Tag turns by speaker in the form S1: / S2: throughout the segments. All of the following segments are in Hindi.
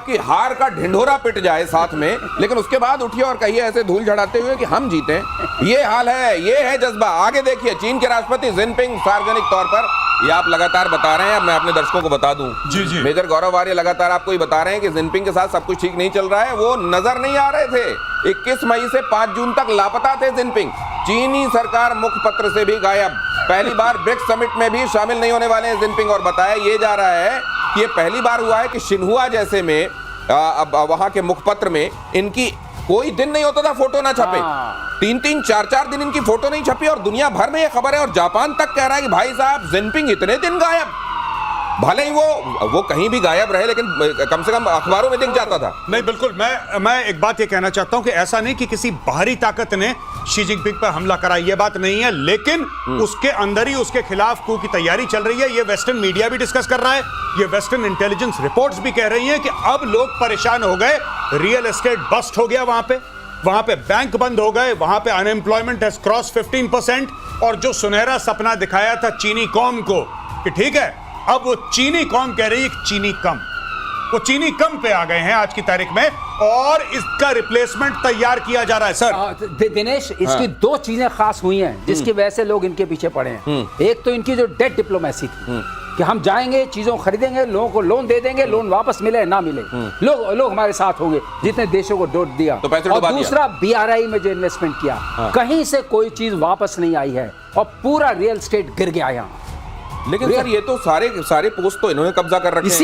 S1: कि हार का ढिंढोरा पिट जाए साथ में, लेकिन उसके बाद उठिए और कहिए ऐसे धूल झड़ाते हुए कि हम जीते। ये हाल है, ये है जज्बा। आगे देखिए, चीन के राष्ट्रपति जिनपिंग सार्वजनिक तौर पर, ये आप लगातार बता रहे हैं, मैं अपने दर्शकों को बता दूं,
S2: जी।
S1: मेजर गौरव आर्य लगातार आपको ये बता रहे हैं कि जिनपिंग के साथ सब कुछ ठीक नहीं चल रहा है। वो नजर नहीं आ रहे थे। 21 मई से 5 जून तक लापता थे जिनपिंग। चीनी सरकार मुखपत्र से भी गायब। पहली बार ब्रिक्स समिट में भी शामिल नहीं होने वाले हैं जिनपिंग। और बताया ये जा रहा है कि ये पहली बार हुआ है कि शिन्हुआ जैसे में अब वहां के मुखपत्र में इनकी कोई दिन नहीं होता था फोटो ना छपे। 3-3, 4-4 दिन इनकी फोटो नहीं छपी और दुनिया भर में ये खबर है। और जापान तक कह रहा है कि भाई साहब जिनपिंग इतने दिन गायब। भले ही वो कहीं भी गायब रहे, लेकिन कम से कम अखबारों में दिख जाता था।
S2: नहीं, बिल्कुल। मैं एक बात ये कहना चाहता हूं कि ऐसा नहीं कि किसी बाहरी ताकत ने शी जिनपिंग पर हमला करा, ये बात नहीं है, लेकिन उसके अंदर ही उसके खिलाफ coup की तैयारी चल रही है। ये वेस्टर्न मीडिया भी डिस्कस कर रहा है, ये वेस्टर्न इंटेलिजेंस रिपोर्ट्स भी कह रही हैं कि अब लोग परेशान हो गए। रियल एस्टेट बस्ट हो गया वहां पे बैंक बंद हो गए, वहां पे अनएम्प्लॉयमेंट हैज क्रॉस 15%। और जो सुनहरा सपना दिखाया था चीनी कौम को कि ठीक है, अब वो चीनी कौम कह रही है कि चीनी कम, वो चीनी कम पे आ गए हैं आज की तारीख में, और इसका रिप्लेसमेंट तैयार किया जा रहा है। सर
S3: दिनेश, इसकी दो चीजें खास हुई हैं जिसकी वजह से लोग इनके पीछे पड़े हैं। एक तो इनकी जो डेट डिप्लोमेसी थी कि हम जाएंगे, चीजों खरीदेंगे, लोगों को लोन दे देंगे, लोन वापस मिले ना मिले, लोग हमारे साथ होंगे, जितने देशों को डोट दिया।
S1: तो पैसे
S3: और दूसरा BRI में जो इन्वेस्टमेंट किया, कहीं से कोई चीज वापस नहीं आई है और पूरा रियल एस्टेट गिर गया यहाँ।
S1: लेकिन सर ये तो सारे पोस्ट तो इन्होंने कब्जा कर रखे हैं।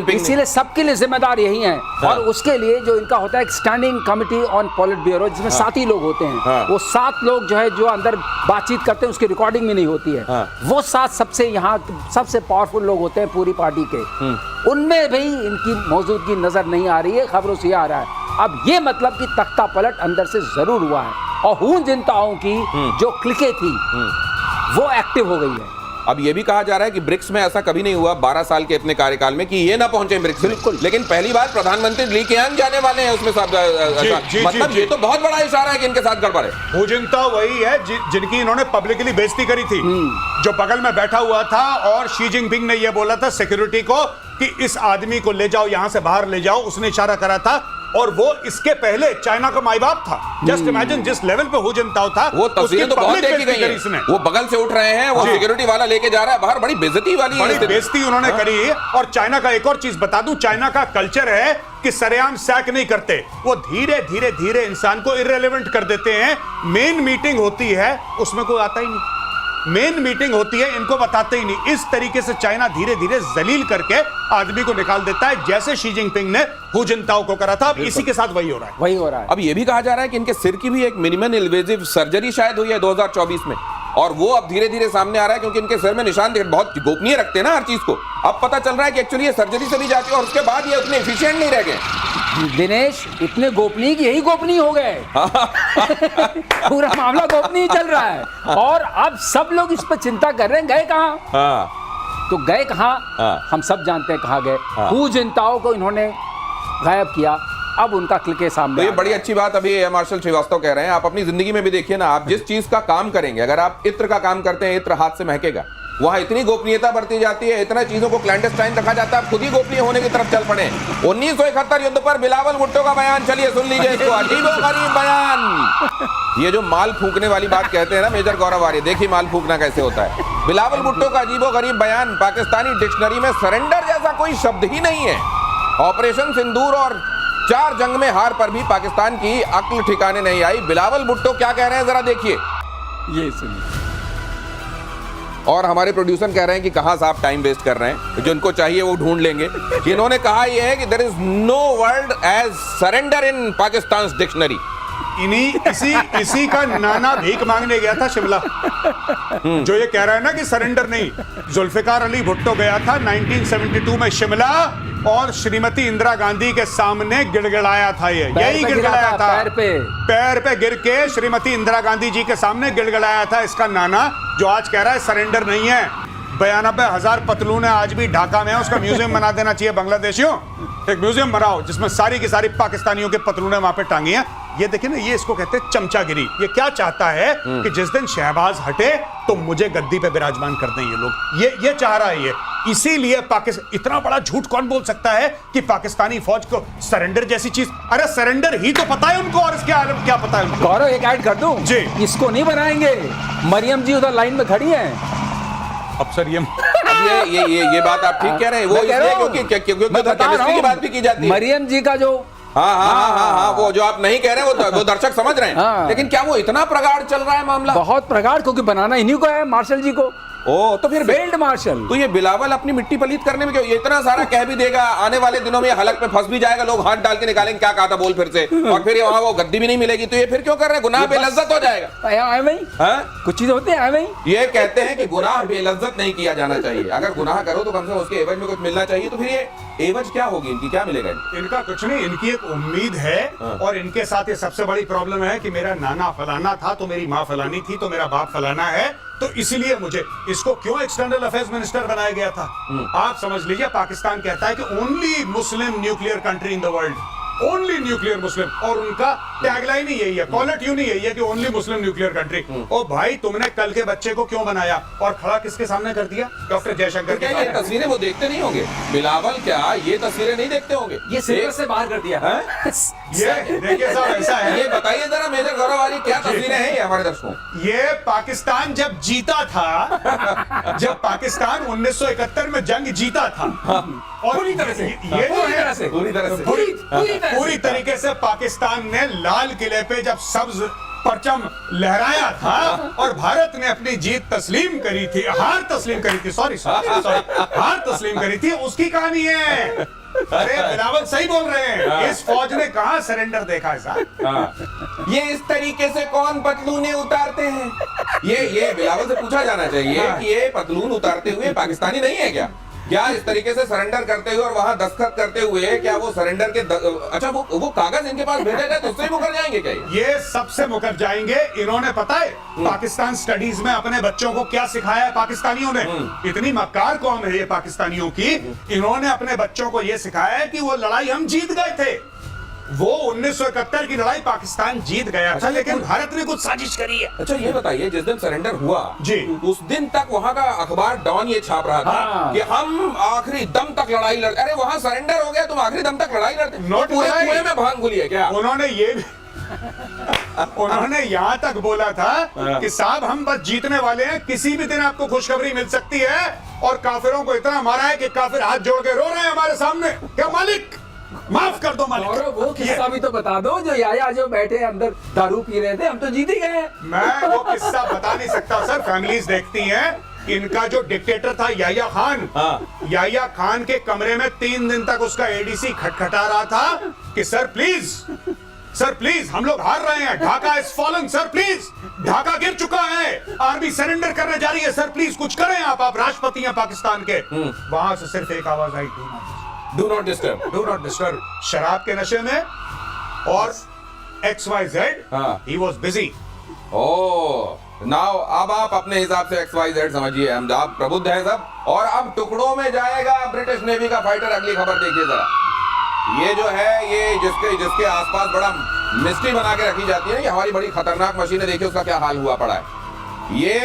S3: इसीलिए सबके लिए जिम्मेदार यही है। और उसके लिए जो इनका होता है एक स्टैंडिंग कमिटी ऑन पॉलिट ब्यूरो, जिसमें 7 ही लोग होते हैं। वो 7 लोग जो है जो अंदर बातचीत करते हैं, उसकी रिकॉर्डिंग भी नहीं होती है। वो 7 सबसे यहाँ सबसे पावरफुल लोग होते हैं पूरी पार्टी के। उनमें भी इनकी मौजूदगी नजर नहीं आ रही है। खबरों से आ रहा है अब ये मतलब कि तख्ता पलट अंदर से जरूर हुआ है और हून जिनताओं की जो क्लिकें थी वो एक्टिव हो गई है।
S1: अब ये भी कहा जा रहा है कि ब्रिक्स में ऐसा कभी नहीं हुआ 12 साल के अपने कार्यकाल में कि ये ना पहुंचे ब्रिक्स। बिल्कुल, लेकिन पहली बार प्रधानमंत्री ली कीयांग जाने वाले हैं उसमें। मतलब ये तो बहुत बड़ा इशारा है कि इनके साथ गड़बड़ है।
S2: हू जिनताओ वही है जिनकी इन्होंने पब्लिकली बेइज्जती करी थी, जो बगल में बैठा हुआ था और शी जिनपिंग ने ये बोला था सिक्योरिटी को कि इस आदमी को ले जाओ, यहां से बाहर ले जाओ, उसने इशारा करा था। और वो इसके पहले चाइना का माई बाप था। जस्ट इमेजिन जिस लेवल पे हू जिनताओ था,
S1: वो तस्वीरें तो बहुत देखी गई हैं। वो बगल से उठ रहे हैं, वो सिक्योरिटी वाला लेके जा रहा है बाहर, बड़ी बेइज्जती वाली
S2: बेइज्जती उन्होंने करी। और चाइना का एक और चीज बता दूं, चाइना का कल्चर है कि सरेआम सैक नहीं करते, वो धीरे धीरे इंसान को इररिलेवेंट कर देते हैं। मेन मीटिंग होती है उसमें कोई आता ही नहीं, मेन मीटिंग होती है इनको बताते ही नहीं। इस तरीके से चाइना धीरे धीरे जलील करके आदमी को निकाल देता है, जैसे शी जिनपिंग ने हू जिनताओ को करा था। अब इसी के साथ वही हो रहा है।
S1: अब ये भी कहा जा रहा है कि इनके सिर की भी एक मिनिमम इन्वेजिव सर्जरी शायद हुई है 2024 में, और वो अब धीरे धीरे सामने आ रहा है क्योंकि इनके सिर में निशान बहुत गोपनीय रखते हैं ना हर चीज को। अब पता चल रहा है कि एक्चुअली ये सर्जरी से भी जाती है और उसके बाद ये उतने एफिशिएंट नहीं रह गए।
S3: दिनेश, इतने गोपनीय कि यही गोपनीय हो गए। पूरा मामला गोपनीय चल रहा है और अब सब लोग इस पर चिंता कर रहे हैं गए कहां। तो गए कहां हम सब जानते हैं कहां गए। हू जिनताओ को इन्होंने गायब किया, अब उनका क्लिके सामने।
S1: तो ये बड़ी अच्छी बात अभी एयर मार्शल श्रीवास्तव कह रहे हैं। आप अपनी जिंदगी में भी देखिए ना, आप जिस चीज का काम करेंगे, अगर आप इत्र का काम करते हैं, इत्र हाथ से महकेगा, वहां इतनी गोपनीयता बरती जाती है, इतना चीजों को क्लैंडस्टाइन रखा जाता है, खुद ही गोपनीय होने की तरफ चल पड़े। 1971 युद्ध पर बिलावल भुट्टो का बयान, चलिए सुन लीजिए इसको। अजीबोगरीब बयान। ये जो माल फूंकने वाली बात कहते हैं ना मेजर गौरव आर्य, देखिए माल फूंकना कैसे होता है। बिलावल भुट्टो का अजीबोगरीब बयान, पाकिस्तानी डिक्शनरी में सरेंडर जैसा कोई शब्द ही नहीं है। ऑपरेशन सिंदूर और 4 जंग में हार पर भी पाकिस्तान की अक्ल ठिकाने नहीं आई। बिलावल भुट्टो क्या कह रहे हैं जरा देखिए।
S3: ये सुनिए।
S1: और हमारे प्रोड्यूसर कह रहे हैं कि कहां साहब टाइम वेस्ट कर रहे हैं, जो इनको चाहिए वो ढूंढ लेंगे। इन्होंने कहा यह है कि there is no word as surrender in Pakistan dictionary.
S2: इसी का नाना भीख मांगने गया था शिमला, जो ये कह रहा है ना कि सरेंडर नहीं। जुल्फिकार अली भुट्टो गया था 1972 में शिमला और श्रीमती इंदिरा गांधी के सामने गिड़गिड़ाया था। यही गिड़गिड़ाया था, पैर पे गिर के श्रीमती इंदिरा गांधी जी के सामने गिड़गिड़ाया था इसका नाना, जो आज कह रहा है सरेंडर नहीं है। 92,000 पतलून है आज भी ढाका में है, उसका म्यूजियम बना देना चाहिए बांग्लादेशियों। एक म्यूजियम बनाओ जिसमें सारी की सारी पाकिस्तानियों के पतलूने वहां पे टांगी हैं। ये देखिए ना, ये इसको कहते हैं चमचागिरी। ये क्या चाहता है कि जिस दिन शहबाज हटे तो मुझे गद्दी पे विराजमान कर दें ये लोग। ये चाह रहा है ये। इसीलिए पाकिस्तान, इतना बड़ा झूठ कौन बोल सकता है कि पाकिस्तानी फौज को सरेंडर जैसी चीज, अरे सरेंडर ही तो पता है उनको, और इसके आलम क्या पता है उनको।
S3: गौरव एक ऐड कर दूं
S2: जी।
S3: इसको नहीं बनाएंगे, मरियम जी उधर लाइन में खड़ी हैं।
S2: अब सर ये
S1: ये बात आप ठीक कह रहे हैं। वो
S3: मैं कह रहा
S1: इसलिए
S3: हूं।
S1: क्योंकि
S3: मैं बता रहा
S1: केमिस्ट्री की
S3: हूं,
S1: बात भी की जाती है।
S3: मरियम जी का जो
S1: हाँ, वो जो आप नहीं कह रहे वो दर्शक समझ रहे हैं।
S3: हाँ।
S1: लेकिन क्या वो इतना प्रगाढ़ चल रहा है मामला?
S3: बहुत प्रगाढ़, क्योंकि बनाना इन्हीं को है, मार्शल जी को।
S1: ओ, तो फिर
S3: फील्ड मार्शल।
S1: तो ये बिलावल अपनी मिट्टी पलीत करने में क्यों ये इतना सारा कह भी देगा, आने वाले दिनों में ये हलक पे फंस भी जाएगा, लोग हाथ डाल के निकालेंगे क्या कहा था बोल फिर से, और फिर वहां वो गद्दी भी नहीं मिलेगी, तो ये फिर क्यों कर रहे हैं? गुनाह बेलज्जत हो जाएगा।
S3: आए भाई,
S1: हाँ?
S3: कुछ चीजें होती है भाई।
S1: ये कहते हैं कि गुनाह बेलज्जत नहीं किया जाना चाहिए। अगर गुनाह करो तो कम से कम उसके एवज में कुछ मिलना चाहिए। तो फिर ये एवज क्या होगी इनकी, क्या मिलेगा?
S2: इनका कुछ नहीं, इनकी एक उम्मीद है। और इनके साथ ये सबसे बड़ी प्रॉब्लम है कि मेरा नाना फलाना था तो मेरी माँ फलानी थी तो मेरा बाप फलाना है, तो इसलिए मुझे, इसको क्यों एक्सटर्नल अफेयर्स मिनिस्टर बनाया गया था? आप समझ लीजिए, पाकिस्तान कहता है कि only Muslim nuclear country in the world, only nuclear Muslim, और उनका टैगलाइन ही यही है, कॉलर ट्यून ही यही है कि ओनली मुस्लिम न्यूक्लियर कंट्री। ओ भाई, तुमने कल के बच्चे को क्यों बनाया और खड़ा किसके सामने कर दिया? डॉक्टर जयशंकर के
S1: ये
S2: सामने।
S1: तस्वीरें वो देखते नहीं होंगे? बिलावल क्या ये तस्वीरें नहीं देखते होंगे?
S3: ये सिलेबस से बाहर कर दिया।
S2: ये देखिए साहब, ऐसा है।
S1: ये बताइए जरा मेजर गौरव वाली क्या तस्वीरें हैं ये हमारे दर्शकों?
S2: ये पाकिस्तान जब जीता था, जब पाकिस्तान 1971 में जंग जीता था, और
S3: पूरी तरह से,
S2: ये जो
S3: पूरी
S2: है,
S3: तरह से,
S1: पूरी तरह से
S2: पूरी तरीके से पाकिस्तान ने लाल किले पे जब सब्ज परचम लहराया था और भारत ने अपनी जीत तस्लीम करी थी, हार तस्लीम करी थी, सॉरी हार तस्लीम करी थी, उसकी कहानी है। अरे बिलावल सही बोल रहे हैं, इस फौज ने कहां सरेंडर देखा है साहब?
S1: ये इस तरीके से कौन पतलूने उतारते हैं? ये बिलावल से पूछा जाना चाहिए कि ये पतलून उतारते हुए पाकिस्तानी नहीं है क्या? क्या इस तरीके से सरेंडर करते हुए और वहां दस्तखत करते हुए क्या वो सरेंडर के अच्छा वो कागज इनके पास भेजा जाए तो उससे ही मुकर जाएंगे क्या?
S2: ये सबसे मुकर जाएंगे। इन्होंने पता है पाकिस्तान स्टडीज में अपने बच्चों को क्या सिखाया है पाकिस्तानियों ने? इतनी मक्कार कौम है ये पाकिस्तानियों की, इन्होंने अपने बच्चों को ये सिखाया है कि वो लड़ाई हम जीत गए थे। वो 1971 की लड़ाई पाकिस्तान जीत गया था, लेकिन भारत ने कुछ साजिश करी है।
S1: अच्छा ये बताइए, जिस दिन सरेंडर हुआ
S2: जी,
S1: उस दिन तक वहां का अखबार डॉन ये छाप रहा था कि हम आखिरी दम तक लड़ाई लड़, अरे वहां सरेंडर हो गया तुम आखिरी दम तक लड़ाई लड़ते? पूरे कुएं में भांग खुली है क्या?
S2: उन्होंने ये भी उन्होंने यहां तक बोला था कि साहब हम बस जीतने वाले हैं, किसी भी दिन आपको खुशखबरी मिल सकती है, और काफिरों को इतना मारा है कि काफिर हाथ जोड़ के रो रहे हैं हमारे सामने, क्या मालिक माफ कर दो मालिक।
S3: और वो किस्सा भी तो बता दो जो याया जो बैठे अंदर दारू पी रहे थे, हम तो जीत ही गए।
S2: मैं वो किस्सा बता नहीं सकता सर, फैमिलीज देखती हैं। इनका जो डिक्टेटर था याया खान, याया खान के कमरे में 3 दिन तक उसका एडीसी खटखटा रहा था कि सर प्लीज हम लोग हार रहे हैं, Dhaka is fallen, sir please Dhaka गिर चुका है, आर्मी सरेंडर करने जा रही है, सर प्लीज कुछ करें आप राष्ट्रपति हैं पाकिस्तान के। वहां से सिर्फ एक आवाज आई,
S1: डू नॉट डिस्टर्ब।
S2: शराब के नशे में, और XYZ he was busy।
S1: Now अब आप अपने हिसाब से XYZ समझिए, हम आप प्रबुद्ध हैं सब, और अब टुकड़ों में जाएगा ब्रिटिश नेवी का फाइटर। अगली खबर देखिए जरा, ये जो है ये जिसके आसपास बड़ा मिस्ट्री बना के रखी जाती है, ये हमारी बड़ी खतरनाक मशीन है, देखिए उसका क्या हाल हुआ पड़ा है। ये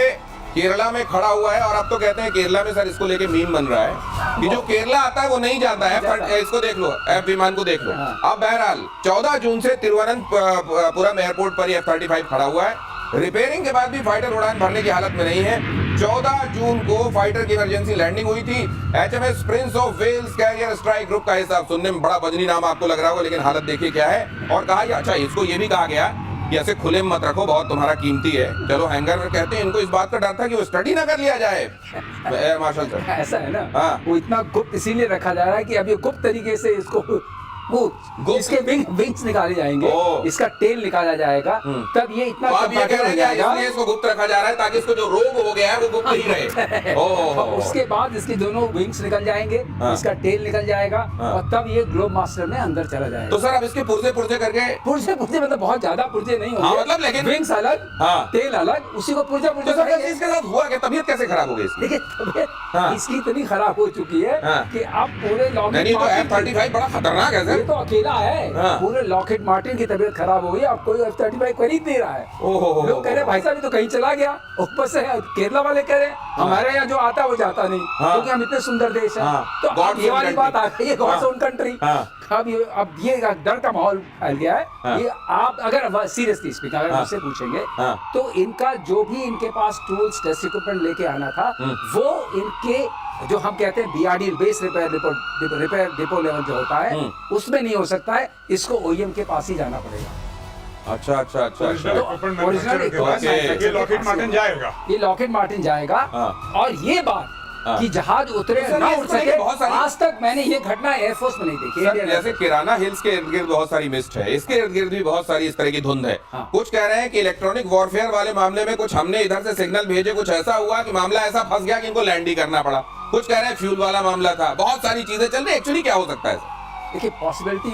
S1: केरला में खड़ा हुआ है, और अब तो कहते हैं केरला में सर इसको लेके मीम बन रहा है कि जो केरला आता है वो नहीं जाता है। इसको देख लो, F विमान को देख लो। अब बहरहाल 14 जून से तिरुवनंतपुरम एयरपोर्ट पर F-35 खड़ा हुआ है। रिपेयरिंग के बाद भी फाइटर उड़ान भरने की हालत में नहीं है। 14 जून को फाइटर की इमरजेंसी लैंडिंग हुई थी। HMS Prince of Wales carrier strike group का हिस्सा, सुनने में बड़ा बजनी नाम आपको लग रहा होगा, लेकिन हालत देखिए क्या है। और कहा अच्छा इसको ये भी कहा गया कि ऐसे खुले मत रखो, बहुत तुम्हारा कीमती है, चलो हैंगर में। कहते हैं इनको इस बात का डर था कि वो स्टडी ना कर लिया जाए एयर मार्शल सर।
S3: ऐसा है ना,
S1: हाँ।
S3: वो इतना गुप्त इसीलिए रखा जा रहा है कि अभी गुप्त तरीके से इसको इसके विंग्स निकाले जाएंगे, इसका टेल निकाला जाएगा, तब ये इतना
S1: आप ये कह रहे हैं इसलिए इसको गुप्त रखा जा रहा है ताकि इसको जो रोग हो गया है वो गुप्त ही रहे।
S3: उसके बाद इसके दोनों विंग्स निकल जाएंगे, इसका टेल निकल जाएगा, और तब ये ग्लोब मास्टर में अंदर चला जाएगा।
S1: तो सर अब इसके पुर्जे करके,
S3: पुर्जे मतलब बहुत ज्यादा पुर्जे नहीं होंगे,
S1: मतलब लेकिन
S3: विंग्स अलग, टेल अलग, उसी को पुर्जा
S1: इसके साथ हुआ क्या? तबीयत कैसे खराब हो गई इसकी?
S3: देखिए
S1: हाँ।
S3: इसकी इतनी खराब हो चुकी है
S1: हाँ।
S3: कि अब पूरे
S1: नहीं तो F-35 बड़ा खतरनाक है
S3: ये
S1: सर।
S3: तो अकेला है।
S1: हाँ।
S3: पूरे लॉकहीड मार्टिन की तबीयत खराब हो गई, अब कोई F-35 खरीद नहीं रहा है।
S1: ओहो।
S3: लोग कह रहे भाई साहब ये तो कहीं चला गया। ऊपर से केरला वाले कह रहे हमारे यहाँ जो आता है वो जाता नहीं,
S1: हाँ।
S3: क्योंकि हम इतने सुंदर देश हैं।
S1: हाँ।
S3: तो
S1: God's
S3: अब ये
S1: own
S3: वाली
S1: country।
S3: बात आ गई है, गॉड्स
S1: हाँ।
S3: Own country.
S1: हाँ।
S3: अब ये डर का माहौल फैल गया है।
S1: हाँ।
S3: ये आप अगर सीरियसली स्पीक अगर
S1: हाँ।
S3: मुझसे पूछेंगे
S1: हाँ।
S3: तो इनका जो भी इनके पास टूल्स टेस्ट इक्विपमेंट लेके आना था वो इनके जो हम कहते हैं BRD base repair depot level जो होता है उसमें नहीं हो सकता है, इसको ओईएम के पास ही जाना पड़ेगा।
S1: अच्छा अच्छा अच्छा अच्छा।
S3: तो
S2: equipment
S3: ओरिजिनल
S2: manufacturer के पास ये लॉकहीड मार्टिन जाएगा।
S3: ये लॉकहीड मार्टिन जाएगा।
S1: हाँ।
S3: और ये बात
S1: हाँ।
S3: कि जहाज उतरे
S1: सर,
S3: ना
S1: ये
S3: उड़
S1: इस तरह की
S3: सके,
S1: बहुत सारी-
S3: आज तक मैंने ये घटना एयरफोर्स में नहीं देखी।
S1: सर,
S3: इंडियन
S1: जैसे किराना हिल्स के इर्द गिर्द बहुत सारी मिस्ट है, इसके इर्द गिर्द भी बहुत सारी इस तरह की धुंध है।
S3: हाँ।
S1: कुछ कह रहे हैं कि इलेक्ट्रॉनिक वॉरफेयर वाले मामले में कुछ हमने इधर से सिग्नल भेजे, कुछ ऐसा हुआ कि मामला ऐसा फंस गया कि इनको लैंड ही करना पड़ा। कुछ कह रहे हैं फ्यूल वाला मामला था, बहुत सारी चीजें चल रही। एक्चुअली क्या हो सकता है?
S3: देखिए पॉसिबिलिटी,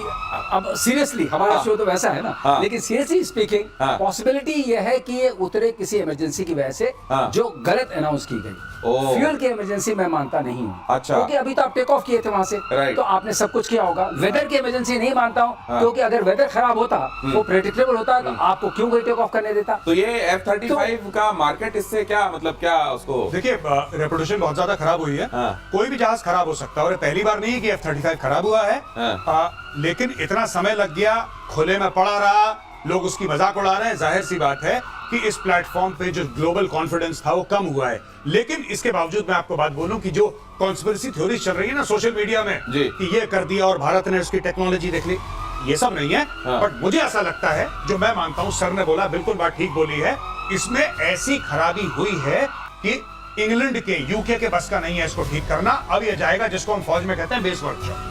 S3: अब सीरियसली हमारा
S1: हाँ।
S3: शो तो वैसा है ना,
S1: हाँ।
S3: लेकिन सीरियसली स्पीकिंग
S1: हाँ।
S3: पॉसिबिलिटी ये है कि ये उतरे किसी इमरजेंसी की वजह से
S1: हाँ।
S3: जो गलत अनाउंस की गई।
S1: ओह।
S3: फ्यूल की इमरजेंसी मैं मानता नहीं हूँ,
S1: अच्छा।
S3: क्योंकि अभी तो आप टेक ऑफ किए थे वहां से,
S1: राइट।
S3: तो आपने सब कुछ किया होगा। वेदर की इमरजेंसी नहीं मानता हूँ,
S1: हाँ।
S3: क्योंकि अगर वेदर खराब होता वो प्रेडिक्टेबल होता तो आपको क्यों कोई टेक ऑफ करने देता।
S1: तो ये F-35 का मार्केट इससे क्या मतलब, क्या उसको?
S2: देखिए रेपुटेशन बहुत ज्यादा खराब हुई है।
S1: हाँ।
S2: कोई भी जहाज खराब हो सकता है, और ये पहली बार नहीं है कि F-35 खराब हुआ है।
S1: हाँ।
S2: लेकिन इतना समय लग गया, खुले में पड़ा रहा, लोग उसकी मजाक उड़ा रहे हैं। जाहिर सी बात है कि इस प्लेटफॉर्म पे जो ग्लोबल कॉन्फिडेंस था वो कम हुआ है। लेकिन इसके बावजूद मैं आपको बात बोलूं कि जो कॉन्स्पिरेसी थ्योरीज चल रही है ना सोशल मीडिया में
S1: जी।
S2: कि ये कर दिया और भारत ने उसकी टेक्नोलॉजी देख ली, ये सब नहीं है।
S1: हाँ।
S2: बट मुझे ऐसा लगता है, जो मैं मानता हूं, सर ने बोला बिल्कुल बात ठीक बोली है, इसमें ऐसी खराबी हुई है कि इंग्लैंड के, यूके के बस का नहीं है इसको ठीक करना। अब ये जाएगा जिसको हम फौज में कहते हैं बेस वर्कशॉप।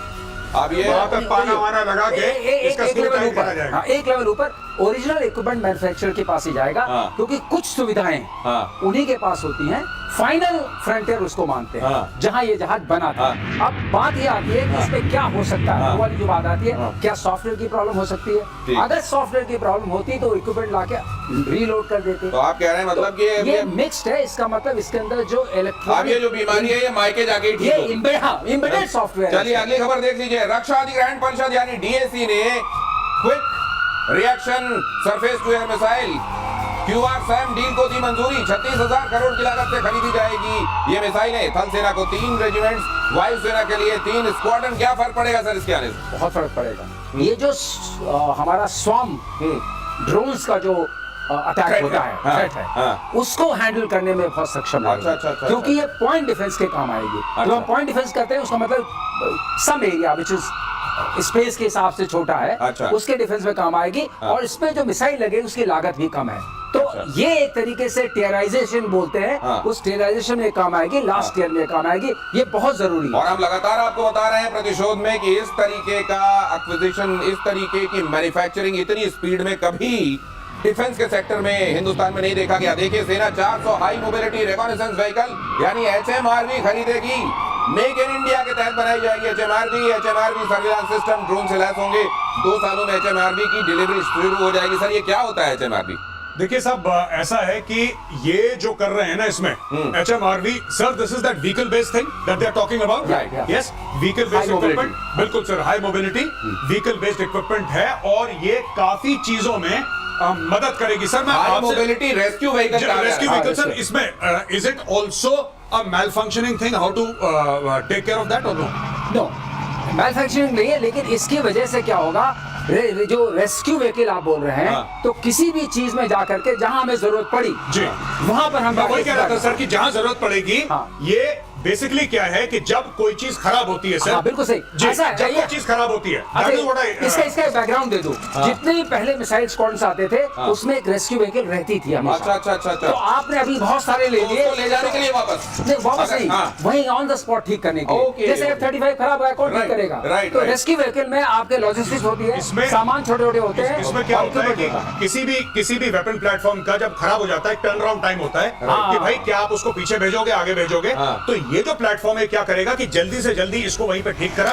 S1: अब ये
S2: वहां पे पाना वाना लगा के इसका
S3: एक
S2: स्क्रू
S3: लेवल
S2: टाइट करा
S3: ऊपर,
S2: जाएगा।
S3: हाँ, एक लेवल ऊपर ओरिजिनल इक्विपमेंट मैन्युफैक्चरर के पास ही जाएगा।
S1: हाँ।
S3: क्योंकि कुछ सुविधाएं
S1: हाँ।
S3: उन्हीं के पास होती हैं। फाइनल फ्रंटियर उसको मानते हैं,
S1: हाँ।
S3: जहां ये जहाज बना था।
S1: हाँ।
S3: अब बात ये आती है कि इसमें क्या हो सकता है,
S1: हाँ।
S3: वो वाली जो बात आती है,
S1: हाँ।
S3: क्या सॉफ्टवेयर की प्रॉब्लम हो सकती
S1: ठीक।
S3: है। अगर सॉफ्टवेयर की प्रॉब्लम होती तो इक्विपमेंट लाके रीलोड कर देते।
S1: तो आप कह रहे हैं मतलब कि
S3: ये मिक्स्ड है, इसका मतलब इसके अंदर जो
S1: अब ये
S3: इलेक्ट्रॉनिक
S1: जो बीमारी है ये मायके जाके ही ठीक
S3: ये
S1: होगी।
S3: Embedded software.
S1: चलिए अगली खबर देख लीजिए। रक्षा अधिग्रहण परिषद यानी डीएसी ने quick reaction surface to air missile QRSAM deal को दी मंजूरी। 36,000 करोड़ की लागत से खरीदी जाएगी ये मिसाइलें। थल सेना को 3 रेजिमेंट्स, वायुसेना के लिए 3 स्क्वाड्रन। क्या फर्क पड़ेगा सर इसके आने से?
S3: बहुत फर्क पड़ेगा। ये जो हमारा स्वाम ड्रोन्स का जो अटैक
S1: Threat
S3: होता
S1: है,
S3: है,
S1: हाँ,
S3: थ्रेट है,
S1: हाँ।
S3: उसको हैंडल करने में बहुत सक्षम
S1: अच्छा,
S3: है।
S1: अच्छा, अच्छा,
S3: क्योंकि ये पॉइंट डिफेंस के काम आएगी।
S1: अच्छा।
S3: तो हम पॉइंट डिफेंस करते हैं, उसका मतलब some area which is space के हिसाब से छोटा है,
S1: अच्छा।
S3: उसके डिफेंस में काम आएगी।
S1: हाँ।
S3: और इसमें जो मिसाइल लगे उसकी लागत भी कम है। तो
S1: अच्छा।
S3: ये एक तरीके से टेरराइजेशन बोलते हैं,
S1: हाँ।
S3: उस टेरराइजेशन में काम आएगी, लास्ट ईयर में काम आएगी। ये बहुत जरूरी है।
S1: और हम लगातार आपको बता रहे हैं प्रतिशोध में कि इस तरीके का एक्विजिशन, इस तरीके की मैन्युफैक्चरिंग इतनी स्पीड में कभी डिफेंस के सेक्टर में हिंदुस्तान में नहीं देखा गया। देखिए सेना 400 हाई मोबिलिटी रिकॉनेसेंस व्हीकल यानी HMRV खरीदेगी। मेक इन इंडिया के तहत बनाई जाएगी HMRV सर्विलांस सिस्टम ड्रोन से लैस होंगे। 2 सालों में HMRV की डिलीवरी शुरू हो जाएगी। सर ये क्या होता है HMRV?
S2: देखिए साहब, ऐसा है कि ये जो कर रहे हैं ना इसमें HMRV, sir this is that vehicle based thing that they are talking about.
S3: Right, yeah.
S2: Yes, vehicle based
S3: High mobility.
S2: Equipment, बिल्कुल sir, high mobility vehicle based equipment है और ये काफी चीजों में मदद करेगी। सर मैं
S1: हाई
S2: आपसे
S1: mobility rescue vehicle
S2: rescue vehicle, sir
S3: हाँ,
S2: इसमें is it also a malfunctioning thing, how to take care of that और नो?
S3: नो, मैन्युफैक्चरिंग नहीं है, लेकिन इसकी वजह से क्या होगा, जो रेस्क्यू व्हीकल आप बोल रहे हैं,
S1: हाँ।
S3: तो किसी भी चीज में जाकर के जहां हमें जरूरत पड़ी
S2: जी,
S3: वहां पर हम
S2: मैं वही
S3: जाके
S2: कह रहा था सर कि जहां जरूरत पड़ेगी।
S3: हाँ।
S2: ये बेसिकली क्या है कि जब कोई चीज खराब होती है सर,
S3: हाँ, बिल्कुल सही।
S2: जी,
S3: ऐसा है,
S2: जब
S3: ये-
S2: कोई चीज खराब होती है,
S3: अच्छा,
S2: that is what I-
S3: इसका बैकग्राउंड दे दो। जितने भी पहले मिसाइल स्क्वाड्स आते थे उसमें एक रेस्क्यू व्हीकल रहती थी हमेशा।
S1: अच्छा अच्छा अच्छा
S3: तो
S1: अच्छा।
S3: आपने अभी बहुत सारे ले
S1: तो
S3: लिए,
S1: उसको ले जाने के लिए वापस
S3: नहीं वापस
S1: अगर-
S3: नहीं,
S1: हाँ।
S3: वहीं ऑन द स्पॉट ठीक करने के
S1: Okay,
S3: लिए। जैसे
S1: okay.
S3: F-35 खराब है, कौन ठीक
S1: Right,
S3: करेगा?
S1: right,
S3: तो
S1: right.
S3: रेस्क्यू व्हीकल में आपके लॉजिस्टिक्स होती है,
S2: इसमें-
S3: सामान छोटे छोटे होते हैं।
S2: इसमें क्या
S3: और
S2: होता है कि
S3: equipment होता है।
S2: किसी भी वेपन प्लेटफॉर्म का जब खराब हो जाता है, टर्न अराउंड टाइम होता है
S3: हाँ।
S2: कि भाई क्या आप उसको पीछे भेजोगे, आगे भेजोगे।
S1: हाँ।
S2: तो ये जो प्लेटफॉर्म है क्या करेगा कि जल्दी से जल्दी इसको वहीं पे ठीक करा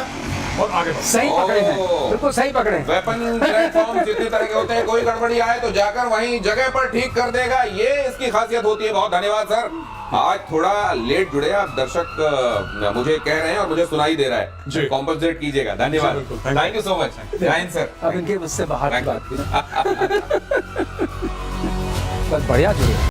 S2: और आगे बढ़ो।
S3: सही पकड़े हैं, बिल्कुल सही पकड़े हैं।
S1: वेपन प्लेटफॉर्म जितने तरह के होते हैं, कोई गड़बड़ी आए तो जाकर वहीं जगह पर ठीक कर देगा, ये इसकी खासियत होती है। बहुत धन्यवाद सर। आज थोड़ा लेट जुड़े आप, दर्शक मुझे कह रहे हैं और मुझे सुनाई दे रहा
S2: जी।
S1: है, कॉम्पनसेट कीजिएगा। धन्यवाद, थैंक यू सो मच। जय हिंद सर।
S3: अब इनके मुझसे बाहर की बात की ना। बस बढ़िया जुड़े।